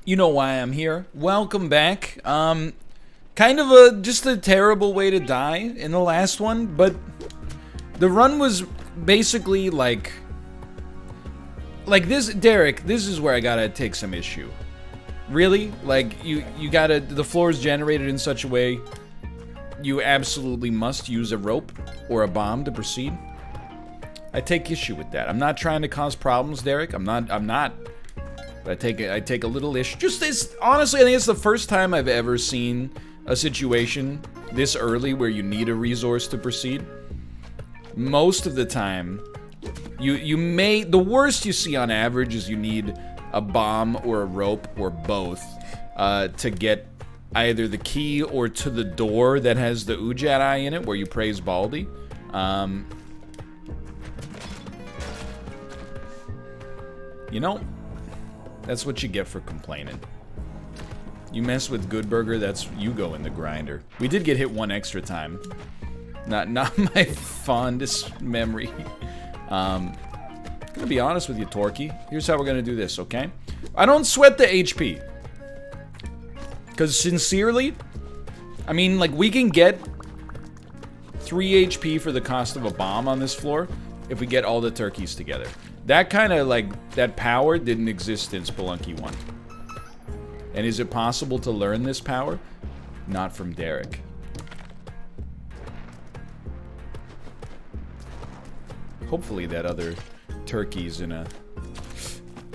You know why I'm here. Welcome back. Kind of just a terrible way to die in the last one, but the run was basically like this. Derek, this is where I gotta take some issue. Really? Like, you gotta, the floor is generated in such a way you absolutely must use a rope or a bomb to proceed. I take issue with that. I'm not trying to cause problems, Derek. I'm not. But I take a little issue. Just this, honestly, I think it's the first time I've ever seen a situation this early where you need a resource to proceed. Most of the time, the worst you see on average is you need a bomb or a rope or both to get either the key or to the door that has the Ujat eye in it where you praise Baldi. You know, that's what you get for complaining. You mess with Good Burger, that's you go in the grinder. We did get hit one extra time. Not my fondest memory. Gonna be honest with you, Torquay. Here's how we're gonna do this, okay? I don't sweat the HP. Because sincerely, I mean, like, we can get 3 HP for the cost of a bomb on this floor if we get all the turkeys together. That kind of, like, that power didn't exist in Spelunky 1. And is it possible to learn this power? Not from Derek. Hopefully that other turkey's in a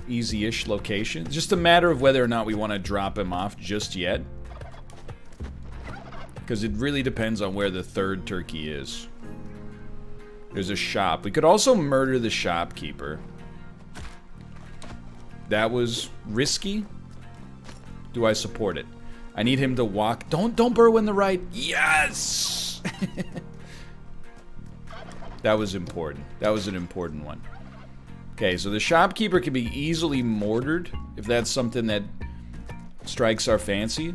easy-ish location. It's just a matter of whether or not we want to drop him off just yet. Because it really depends on where the third turkey is. There's a shop. We could also murder the shopkeeper. That was risky. Do I support it? I need him to walk. Don't burrow in the right. Yes! That was important. That was an important one. Okay, so the shopkeeper can be easily mortared if that's something that strikes our fancy.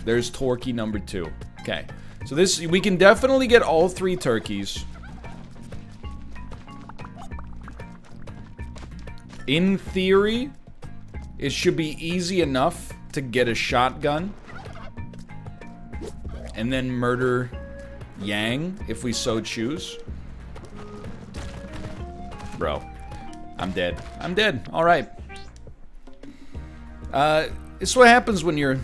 There's Torquay number 2. Okay, so this, we can definitely get all 3 turkeys. In theory, it should be easy enough to get a shotgun and then murder Yang if we so choose. Bro, I'm dead. I'm dead. All right. It's what happens when you're...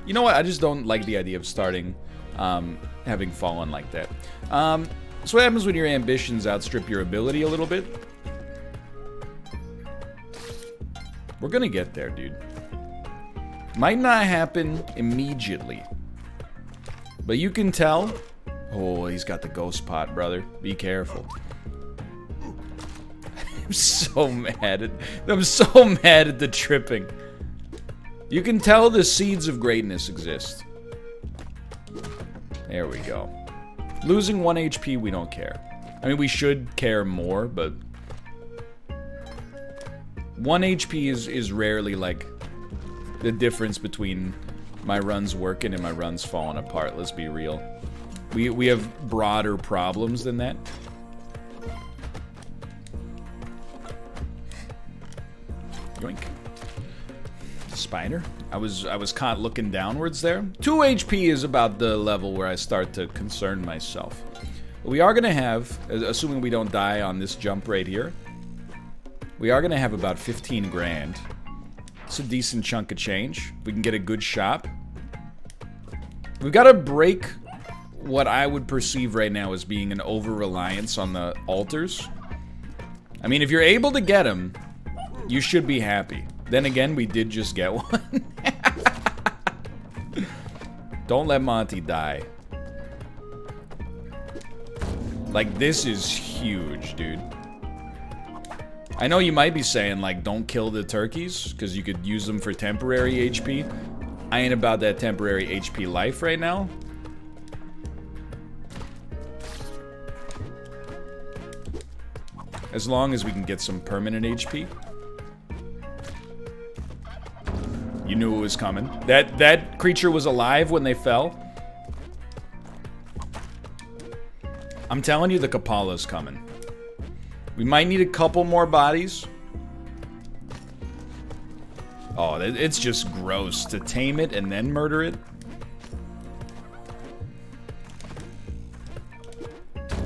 You know what? I just don't like the idea of starting having fallen like that. It's what happens when your ambitions outstrip your ability a little bit. We're gonna get there, dude. Might not happen immediately. But you can tell... Oh, he's got the ghost pot, brother. Be careful. I'm so mad at the tripping. You can tell the seeds of greatness exist. There we go. Losing 1 HP, we don't care. I mean, we should care more, but 1 HP is rarely like the difference between my runs working and my runs falling apart. Let's be real. We have broader problems than that. Yoink. Spider. I was caught looking downwards there. 2 HP is about the level where I start to concern myself. But we are gonna have, assuming we don't die on this jump right here, we are gonna have about 15 grand. It's a decent chunk of change. We can get a good shop. We've got to break what I would perceive right now as being an over-reliance on the altars. I mean, if you're able to get them, you should be happy. Then again, we did just get one. Don't let Monty die. Like, this is huge, dude. I know you might be saying, like, don't kill the turkeys, because you could use them for temporary HP. I ain't about that temporary HP life right now. As long as we can get some permanent HP. You knew it was coming. That creature was alive when they fell. I'm telling you, the Kapala's coming. We might need a couple more bodies. Oh, it's just gross to tame it and then murder it.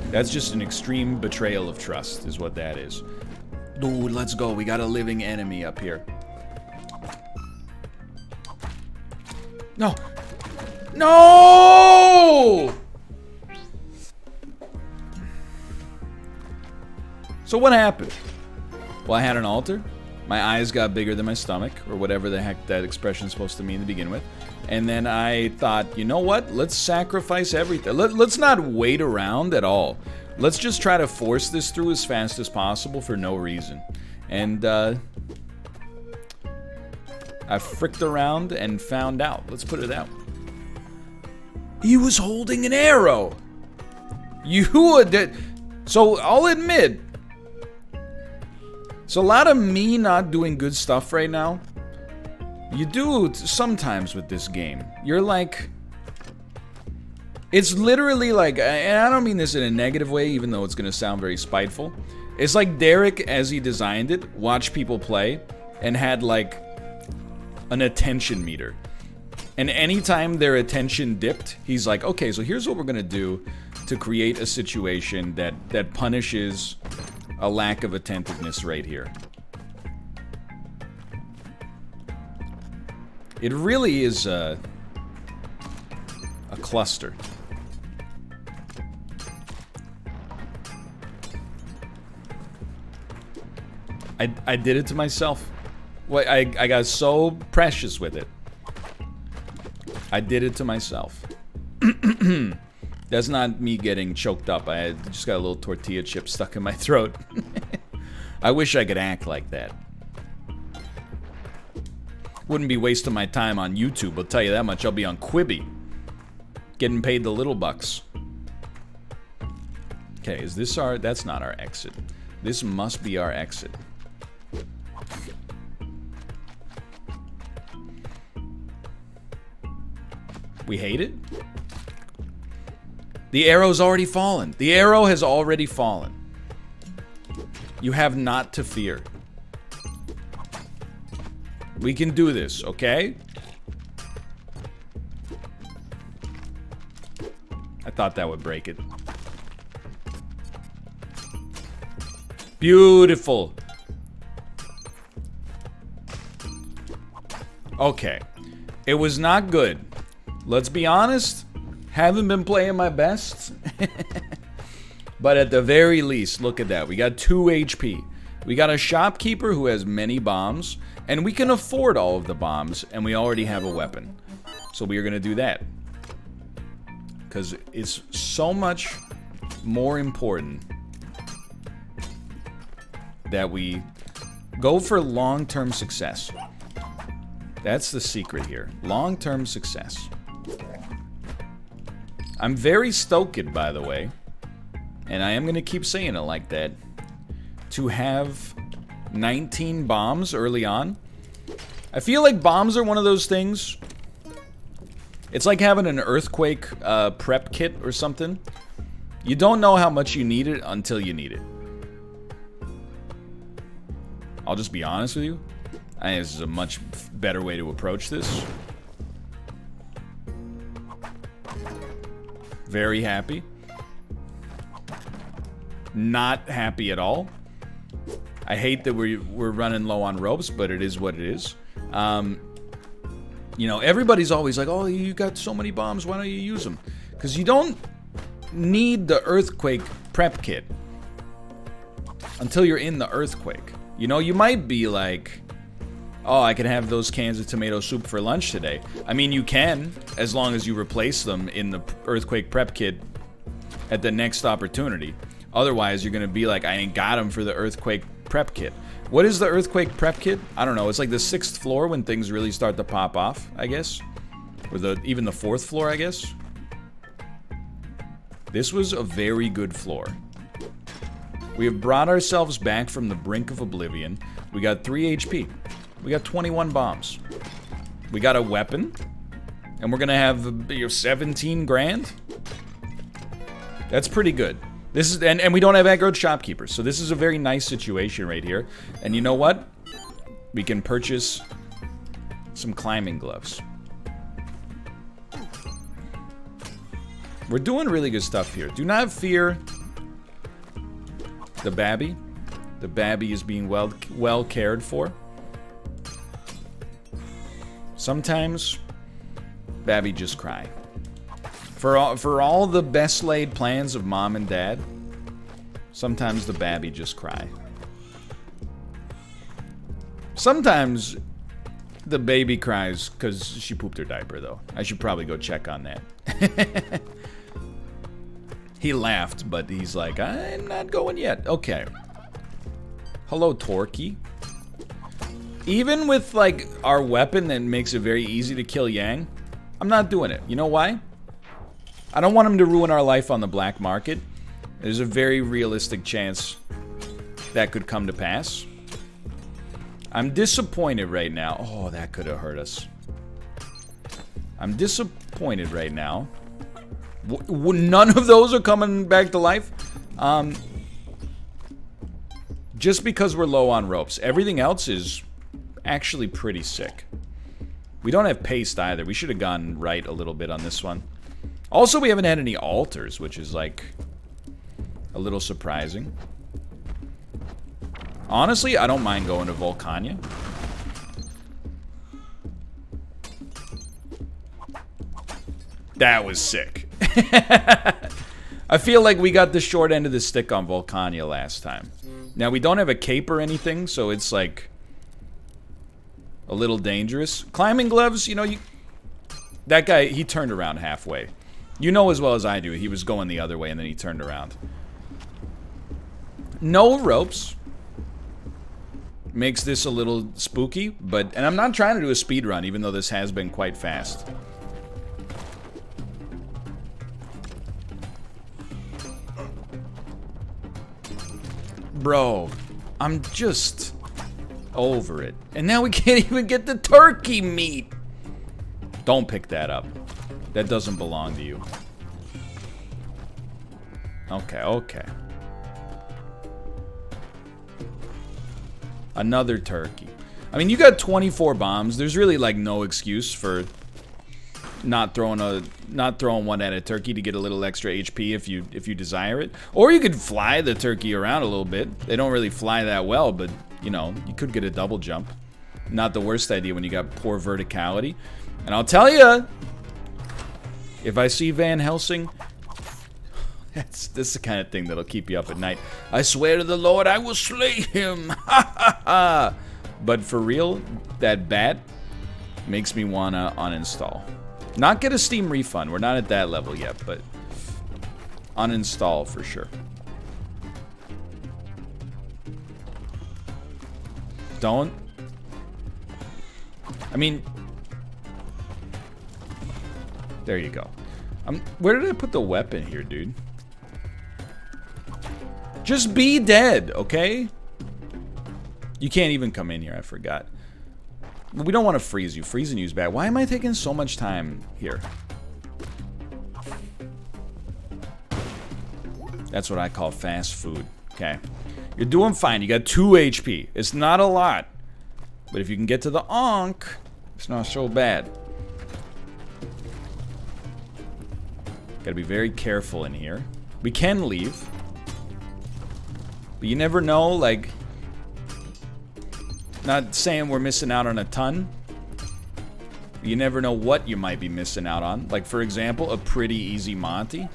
That's just an extreme betrayal of trust, is what that is. Dude, let's go. We got a living enemy up here. No! No! So what happened? Well, I had an altar. My eyes got bigger than my stomach, or whatever the heck that expression's supposed to mean to begin with. And then I thought, you know what? Let's sacrifice everything. Let's not wait around at all. Let's just try to force this through as fast as possible for no reason. And, I fricked around and found out. Let's put it out. He was holding an arrow! You did. So, I'll admit, it's a lot of me not doing good stuff right now. You do sometimes with this game. You're like... It's literally like... And I don't mean this in a negative way, even though it's going to sound very spiteful. It's like Derek, as he designed it, watched people play, and had like an attention meter. And anytime their attention dipped, he's like, okay, so here's what we're going to do to create a situation that punishes a lack of attentiveness right here. It really is a cluster. I did it to myself. Well, I got so precious with it. I did it to myself. That's not me getting choked up. I just got a little tortilla chip stuck in my throat. I wish I could act like that. Wouldn't be wasting my time on YouTube, I'll tell you that much. I'll be on Quibi. Getting paid the little bucks. Okay, is this our... That's not our exit. This must be our exit. We hate it? The arrow's already fallen. The arrow has already fallen. You have not to fear. We can do this, okay? I thought that would break it. Beautiful. Okay. It was not good. Let's be honest. Haven't been playing my best. But at the very least, look at that. We got 2 HP. We got a shopkeeper who has many bombs. And we can afford all of the bombs. And we already have a weapon. So we are going to do that. Because it's so much more important that we go for long-term success. That's the secret here. Long-term success. I'm very stoked, by the way, and I am going to keep saying it like that, to have 19 bombs early on. I feel like bombs are one of those things. It's like having an earthquake prep kit or something. You don't know how much you need it until you need it. I'll just be honest with you. I think this is a much better way to approach this. Very happy. Not happy at all. I hate that we're running low on ropes, but it is what it is. You know, everybody's always like, oh, you got so many bombs, why don't you use them? Because you don't need the earthquake prep kit until you're in the earthquake. You know, you might be like, oh, I can have those cans of tomato soup for lunch today. I mean, you can, as long as you replace them in the earthquake prep kit at the next opportunity. Otherwise, you're going to be like, I ain't got them for the earthquake prep kit. What is the earthquake prep kit? I don't know. It's like the 6th floor when things really start to pop off, I guess. Or even the 4th floor, I guess. This was a very good floor. We have brought ourselves back from the brink of oblivion. We got 3 HP. We got 21 bombs. We got a weapon. And we're going to have 17 grand. That's pretty good. This is and we don't have aggroed shopkeepers. So this is a very nice situation right here. And you know what? We can purchase some climbing gloves. We're doing really good stuff here. Do not fear the babby. The babby is being well cared for. Sometimes babby just cry. For all the best laid plans of mom and dad, sometimes the babby just cry. Sometimes the baby cries because she pooped her diaper, though. I should probably go check on that. He laughed, but he's like, I'm not going yet. Okay. Hello, Torquay. Even with, like, our weapon that makes it very easy to kill Yang, I'm not doing it. You know why? I don't want him to ruin our life on the black market. There's a very realistic chance that could come to pass. I'm disappointed right now. Oh, that could have hurt us. I'm disappointed right now. None of those are coming back to life. Just because we're low on ropes. Everything else is actually pretty sick. We don't have paste either. We should have gone right a little bit on this one. Also, we haven't had any altars, which is like a little surprising. Honestly, I don't mind going to Volcania. That was sick. I feel like we got the short end of the stick on Volcania last time. Now, we don't have a cape or anything, so it's like a little dangerous. Climbing gloves, you know, that guy, he turned around halfway. You know as well as I do, he was going the other way and then he turned around. No ropes. Makes this a little spooky, and I'm not trying to do a speed run, even though this has been quite fast. Bro, I'm just over it. And now we can't even get the turkey meat. Don't pick that up. That doesn't belong to you. Okay, okay. Another turkey. I mean, you got 24 bombs. There's really like no excuse for not throwing one at a turkey to get a little extra HP if you desire it. Or you could fly the turkey around a little bit. They don't really fly that well, but you know, you could get a double jump. Not the worst idea when you got poor verticality. And I'll tell you, if I see Van Helsing, this is the kind of thing that'll keep you up at night. I swear to the Lord, I will slay him. Ha ha ha. But for real, that bat makes me wanna uninstall. Not get a Steam refund. We're not at that level yet, but uninstall for sure. Don't. I mean, there you go. Where did I put the weapon here, dude? Just be dead, okay? You can't even come in here, I forgot. We don't want to freeze you. Freezing you is bad. Why am I taking so much time here? That's what I call fast food. Okay. You're doing fine. You got 2 HP. It's not a lot. But if you can get to the Ankh, it's not so bad. Gotta be very careful in here. We can leave. But you never know, like... Not saying we're missing out on a ton. You never know what you might be missing out on. Like, for example, a pretty easy Monty.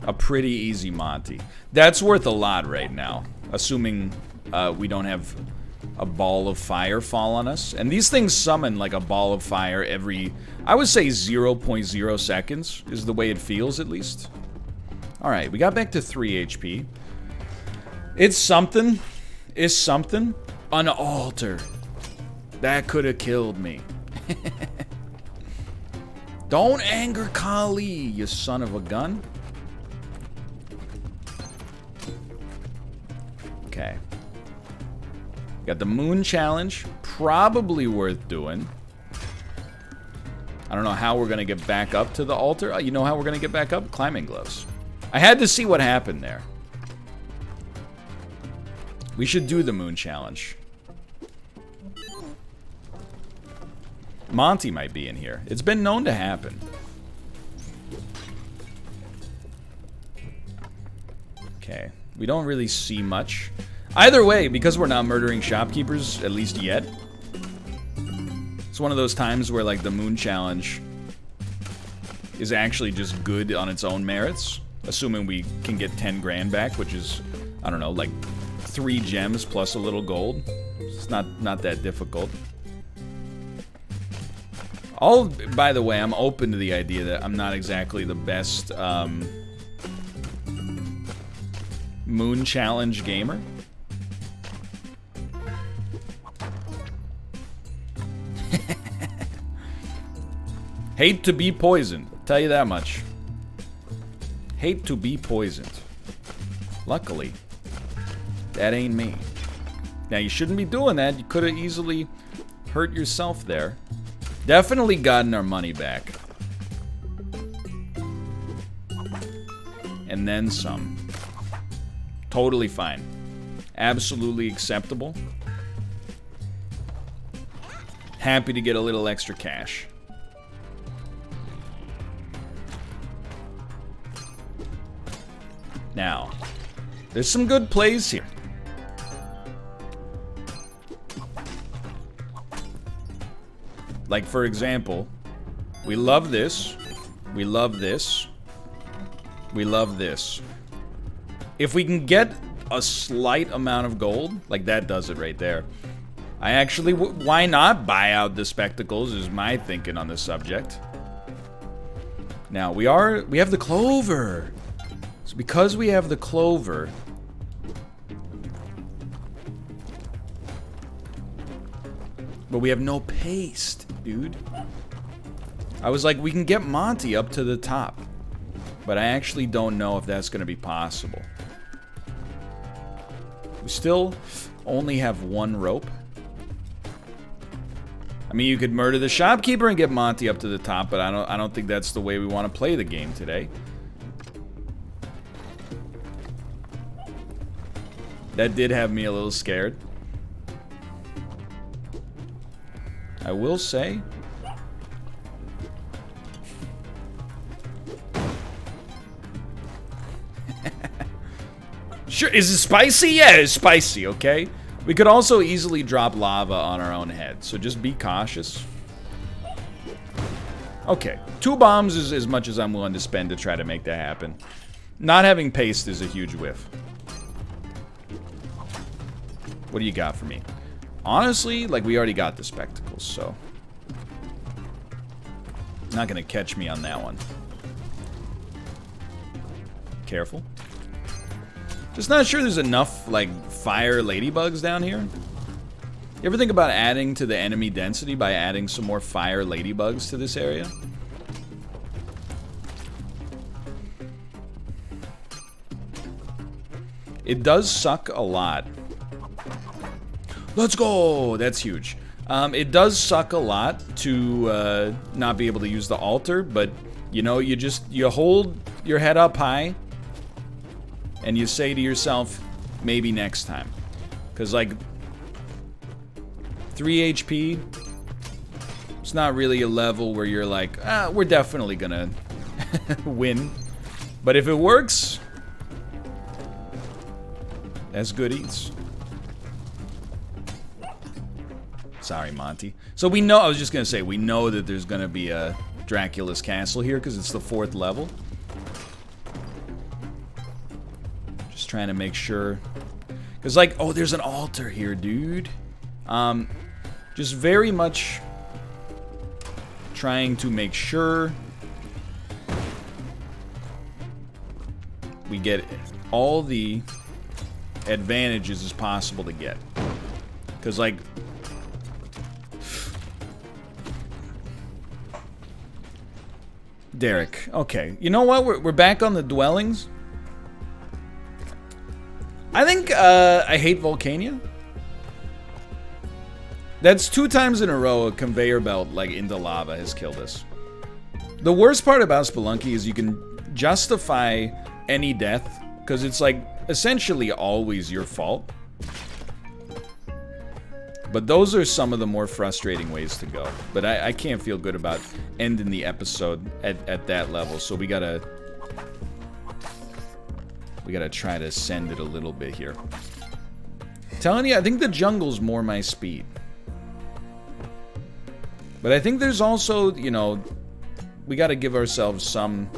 A pretty easy Monty. That's worth a lot right now. Assuming we don't have a ball of fire fall on us. And these things summon like a ball of fire every... I would say 0.0 seconds is the way it feels, at least. Alright, we got back to 3 HP. It's something. It's something. An altar. That could have killed me. Don't anger Kali, you son of a gun. Okay. Got the moon challenge. Probably worth doing. I don't know how we're going to get back up to the altar. You know how we're going to get back up? Climbing gloves. I had to see what happened there. We should do the moon challenge. Monty might be in here. It's been known to happen. Okay. We don't really see much. Either way, because we're not murdering shopkeepers, at least yet, it's one of those times where, like, the moon challenge is actually just good on its own merits. Assuming we can get 10 grand back, which is, I don't know, like 3 gems plus a little gold. It's not that difficult. By the way, I'm open to the idea that I'm not exactly the best moon challenge gamer. Hate to be poisoned, tell you that much. Hate to be poisoned. Luckily, that ain't me. Now, you shouldn't be doing that. You could have easily hurt yourself there. Definitely gotten our money back. And then some. Totally fine. Absolutely acceptable. Happy to get a little extra cash. Now, there's some good plays here. Like, for example, we love this. We love this. We love this. If we can get a slight amount of gold, like that does it right there. I actually, why not buy out the spectacles is my thinking on this subject. Now, we have the clover. So because we have the clover, but we have no paste, dude. I was like, we can get Monty up to the top, but I actually don't know if that's going to be possible. We still only have 1 rope. I mean, you could murder the shopkeeper and get Monty up to the top, but I don't think that's the way we want to play the game today. That did have me a little scared. I will say, sure, is it spicy? Yeah, it's spicy, okay? We could also easily drop lava on our own head, so just be cautious. Okay, 2 bombs is as much as I'm willing to spend to try to make that happen. Not having paste is a huge whiff. What do you got for me? Honestly, like, we already got the spectacles, so not gonna catch me on that one. Careful. Just not sure there's enough, like, fire ladybugs down here. You ever think about adding to the enemy density by adding some more fire ladybugs to this area? It does suck a lot. Let's go! That's huge. It does suck a lot to not be able to use the altar, but, you know, you hold your head up high and you say to yourself, maybe next time. Because, like, 3 HP, it's not really a level where you're like, we're definitely gonna win. But if it works, that's good eats. Sorry, Monty. So we know, I was just gonna say, we know that there's gonna be a Dracula's castle here because it's the 4th level. Just trying to make sure. Because, like, oh, there's an altar here, dude. Just very much trying to make sure we get all the advantages as possible to get. Because, like, Derek, okay. You know what? We're back on the dwellings. I think, I hate Volcania. That's 2 times in a row a conveyor belt, like, into lava has killed us. The worst part about Spelunky is you can justify any death, because it's, like, essentially always your fault. But those are some of the more frustrating ways to go. But I can't feel good about ending the episode at that level. So we gotta try to send it a little bit here. Telling you, I think the jungle's more my speed. But I think there's also, you know, we gotta give ourselves some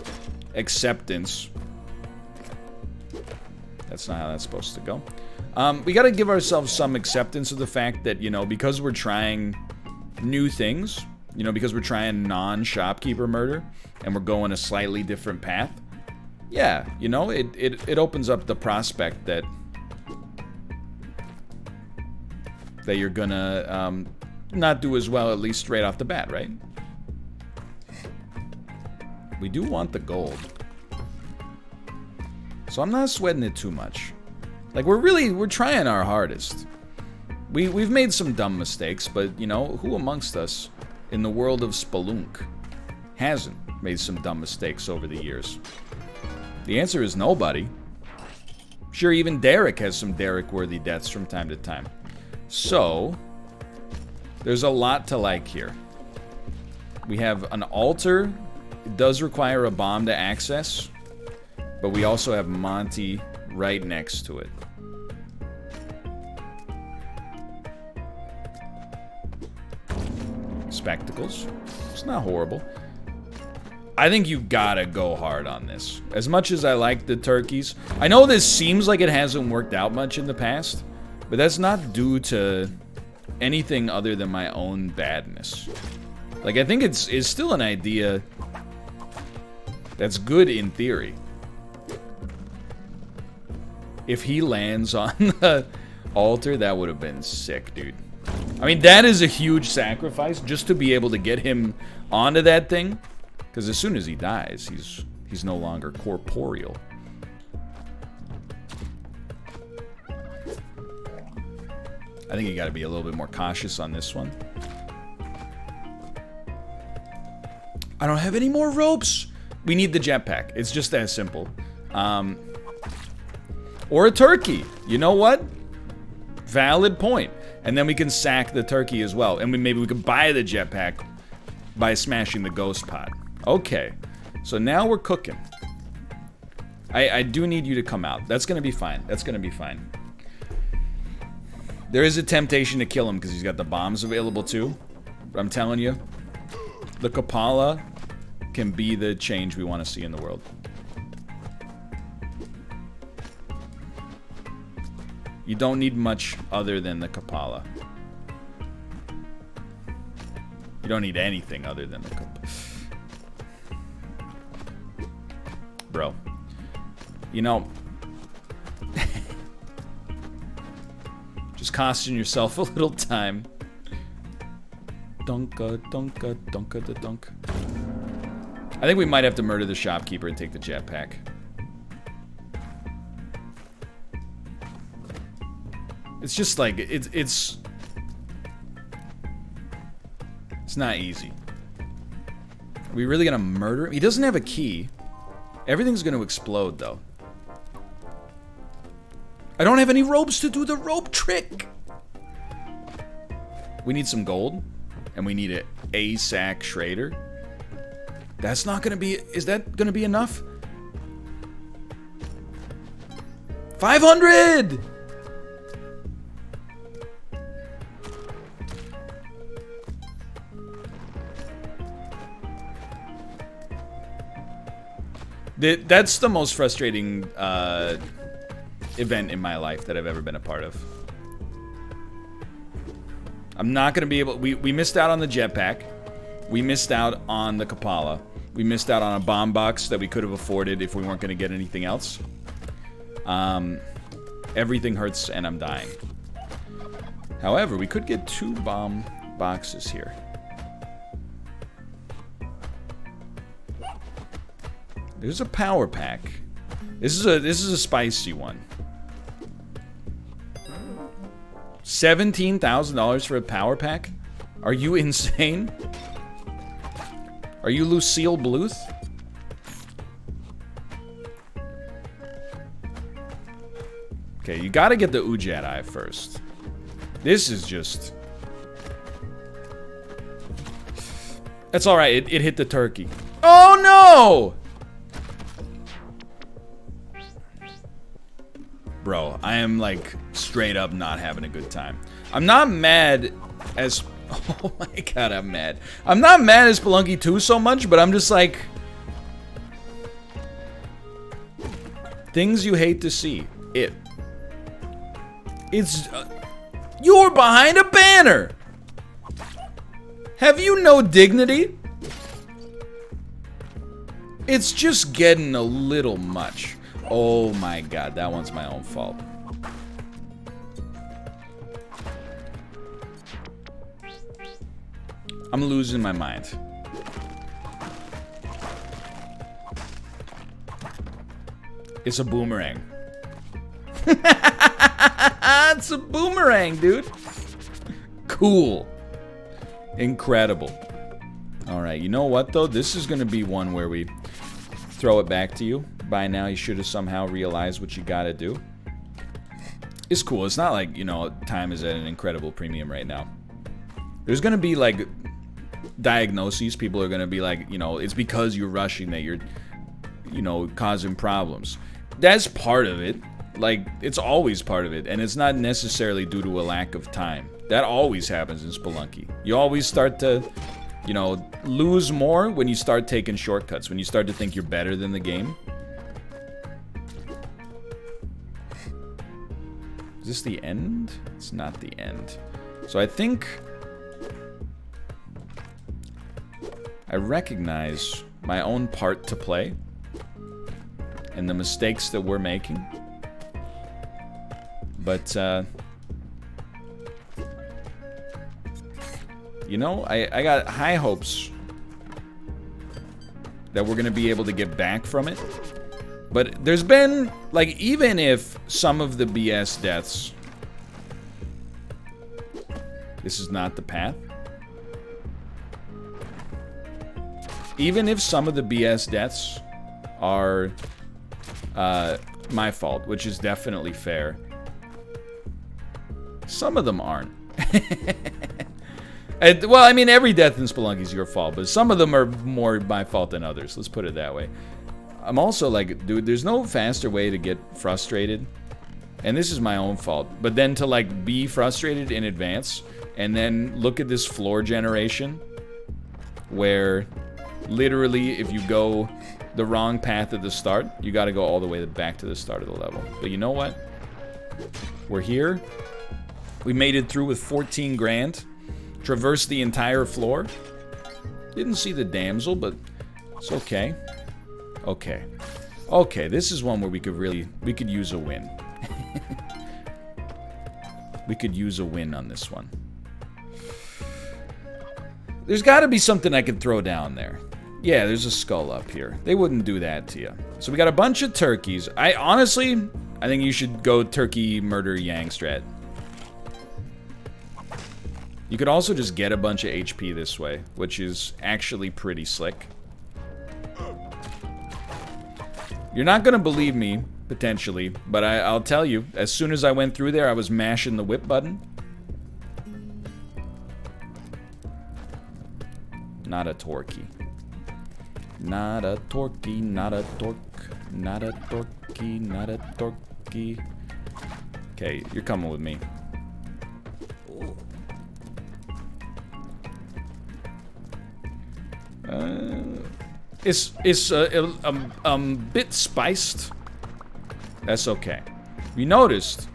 acceptance. That's not how that's supposed to go. We gotta give ourselves some acceptance of the fact that, you know, because we're trying new things, you know, because we're trying non-shopkeeper murder, and we're going a slightly different path, yeah, you know, it opens up the prospect that you're gonna not do as well, at least straight off the bat, right? We do want the gold. So I'm not sweating it too much. Like, we're trying our hardest. We've made some dumb mistakes, but, you know, who amongst us in the world of Spelunk hasn't made some dumb mistakes over the years? The answer is nobody. Sure, even Derek has some Derek-worthy deaths from time to time. So, there's a lot to like here. We have an altar. It does require a bomb to access, but we also have Monty right next to it. Spectacles. It's not horrible. I think you gotta go hard on this. As much as I like the turkeys, I know this seems like it hasn't worked out much in the past, but that's not due to anything other than my own badness. Like, I think it's still an idea that's good in theory. If he lands on the altar, that would have been sick, dude. I mean, that is a huge sacrifice just to be able to get him onto that thing. Because as soon as he dies, he's no longer corporeal. I think you got to be a little bit more cautious on this one. I don't have any more ropes. We need the jetpack. It's just that simple. Or a turkey. You know what? Valid point. And then we can sack the turkey as well. And maybe we can buy the jetpack by smashing the ghost pot. Okay. So now we're cooking. I do need you to come out. That's going to be fine. That's going to be fine. There is a temptation to kill him because he's got the bombs available too. But I'm telling you, the Kapala can be the change we want to see in the world. You don't need much other than the Kapala. You don't need anything other than the Kapala. Bro. You know, just costing yourself a little time. Dunka, dunka, dunka, da dunk. I think we might have to murder the shopkeeper and take the jetpack. It's just like, it's not easy. Are we really gonna murder him? He doesn't have a key. Everything's gonna explode, though. I don't have any ropes to do the rope trick! We need some gold, and we need a sack Schrader. That's not gonna be... Is that gonna be enough? 500! That's the most frustrating event in my life that I've ever been a part of. I'm not going to be able... We missed out on the jetpack. We missed out on the Kapala. We missed out on a bomb box that we could have afforded if we weren't going to get anything else. Everything hurts and I'm dying. However, we could get 2 bomb boxes here. There's a power pack. This is a spicy one. $17,000 for a power pack? Are you insane? Are you Lucille Bluth? Okay, you gotta get the Ujat Eye first. This is just That's alright, it hit the turkey. Oh no! Bro, I am like straight up not having a good time. I'm not mad as... Oh my god, I'm mad. I'm not mad at Spelunky 2 so much, but I'm just like... Things you hate to see. It's... you're behind a banner! Have you no dignity? It's just getting a little much. Oh my god, that one's my own fault. I'm losing my mind. It's a boomerang. It's a boomerang, dude. Cool. Incredible. Alright, you know what though? This is gonna be one where we throw it back to you. By now you should have somehow realized what you gotta do. It's cool. It's not like, you know, time is at an incredible premium right now. There's gonna be like diagnoses. People are gonna be like, you know, it's because you're rushing that you're, you know, causing problems. That's part of it. Like, it's always part of it, and it's not necessarily due to a lack of time. That always happens in Spelunky. You always start to, you know, lose more when you start taking shortcuts, when you start to think you're better than the game. Is this the end? It's not the end. So I think I recognize my own part to play and the mistakes that we're making. But, you know, I got high hopes that we're gonna be able to get back from it. But there's been, like, even if some of the BS deaths... This is not the path. Even if some of the BS deaths are my fault, which is definitely fair, some of them aren't. Well, I mean, every death in Spelunky is your fault, but some of them are more my fault than others. Let's put it that way. I'm also like, dude, there's no faster way to get frustrated. And this is my own fault. But then to, like, be frustrated in advance, and then look at this floor generation, where literally if you go the wrong path at the start, you gotta go all the way back to the start of the level. But you know what? We're here. We made it through with 14 grand. Traversed the entire floor. Didn't see the damsel, but it's okay. Okay. Okay, this is one where we could use a win. We could use a win on this one. There's gotta be something I could throw down there. Yeah, there's a skull up here. They wouldn't do that to you. So we got a bunch of turkeys. Honestly, I think you should go turkey murder yang strat. You could also just get a bunch of HP this way, which is actually pretty slick. You're not gonna believe me, potentially, but I'll tell you, as soon as I went through there, I was mashing the whip button. Not a torquey. Not a torquey, not a torque. Not a torquey, not a torquey. Okay, you're coming with me. It's a bit spiced. That's okay. You noticed.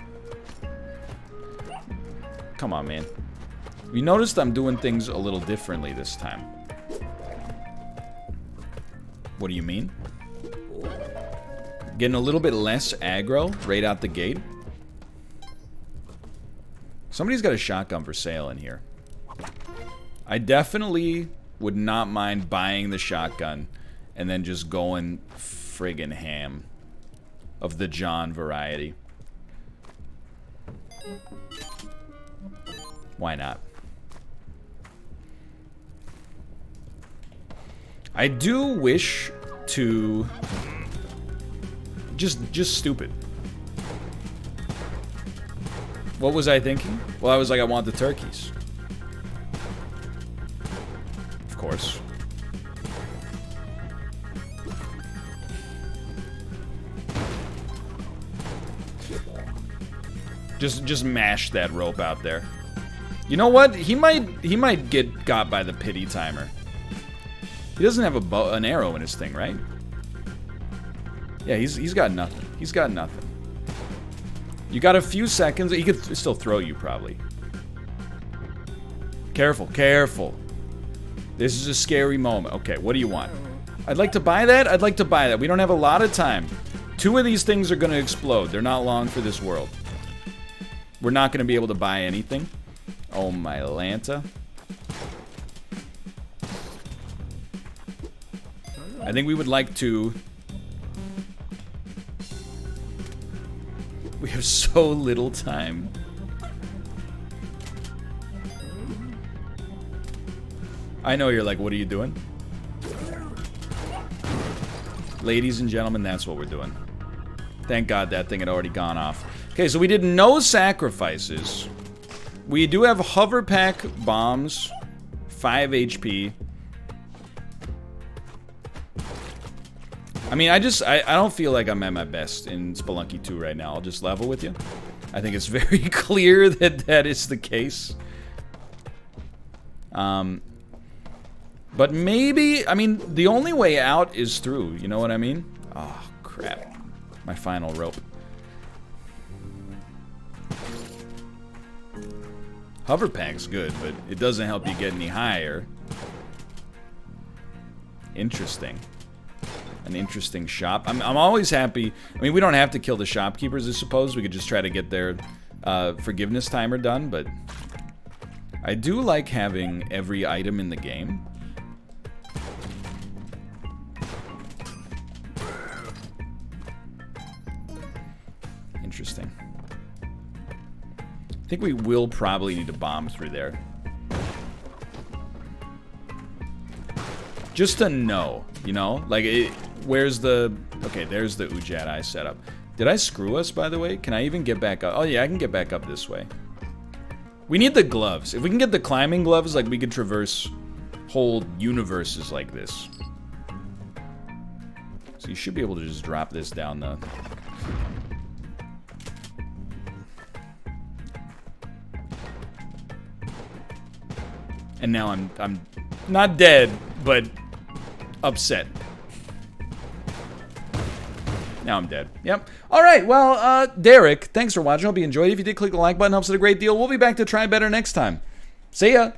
Come on, man. You noticed I'm doing things a little differently this time. What do you mean? Getting a little bit less aggro right out the gate. Somebody's got a shotgun for sale in here. I definitely would not mind buying the shotgun and then just going friggin' ham of the John variety. Why not? I do wish to just stupid. What was I thinking? Well, I was like, I want the turkeys. Of course. Just mash that rope out there. You know what? He might get got by the pity timer. He doesn't have an arrow in his thing, right? Yeah, he's got nothing. He's got nothing. You got a few seconds. He could still throw you, probably. Careful, careful. This is a scary moment. Okay, what do you want? I'd like to buy that. I'd like to buy that. We don't have a lot of time. 2 of these things are going to explode. They're not long for this world. We're not going to be able to buy anything. Oh, my Lanta. I think we would like to... We have so little time. I know you're like, what are you doing? Ladies and gentlemen, that's what we're doing. Thank God that thing had already gone off. Okay, so we did no sacrifices. We do have hover pack bombs. 5 HP. I mean, I don't feel like I'm at my best in Spelunky 2 right now. I'll just level with you. I think it's very clear that that is the case. But maybe, I mean, the only way out is through, you know what I mean? Oh, crap. My final rope. Hover pack's good, but it doesn't help you get any higher. Interesting. An interesting shop. I'm always happy. I mean, we don't have to kill the shopkeepers, I suppose. We could just try to get their forgiveness timer done, but I do like having every item in the game. Interesting. I think we will probably need to bomb through there. Just to know, you know? Like, where's the... Okay, there's the Ujat setup. Did I screw us, by the way? Can I even get back up? Oh, yeah, I can get back up this way. We need the gloves. If we can get the climbing gloves, like, we could traverse whole universes like this. So you should be able to just drop this down the... And now I'm not dead, but upset. Now I'm dead. Yep. All right. Well, Derek, thanks for watching. Hope you enjoyed. If you did, click the like button. Helps it a great deal. We'll be back to try better next time. See ya.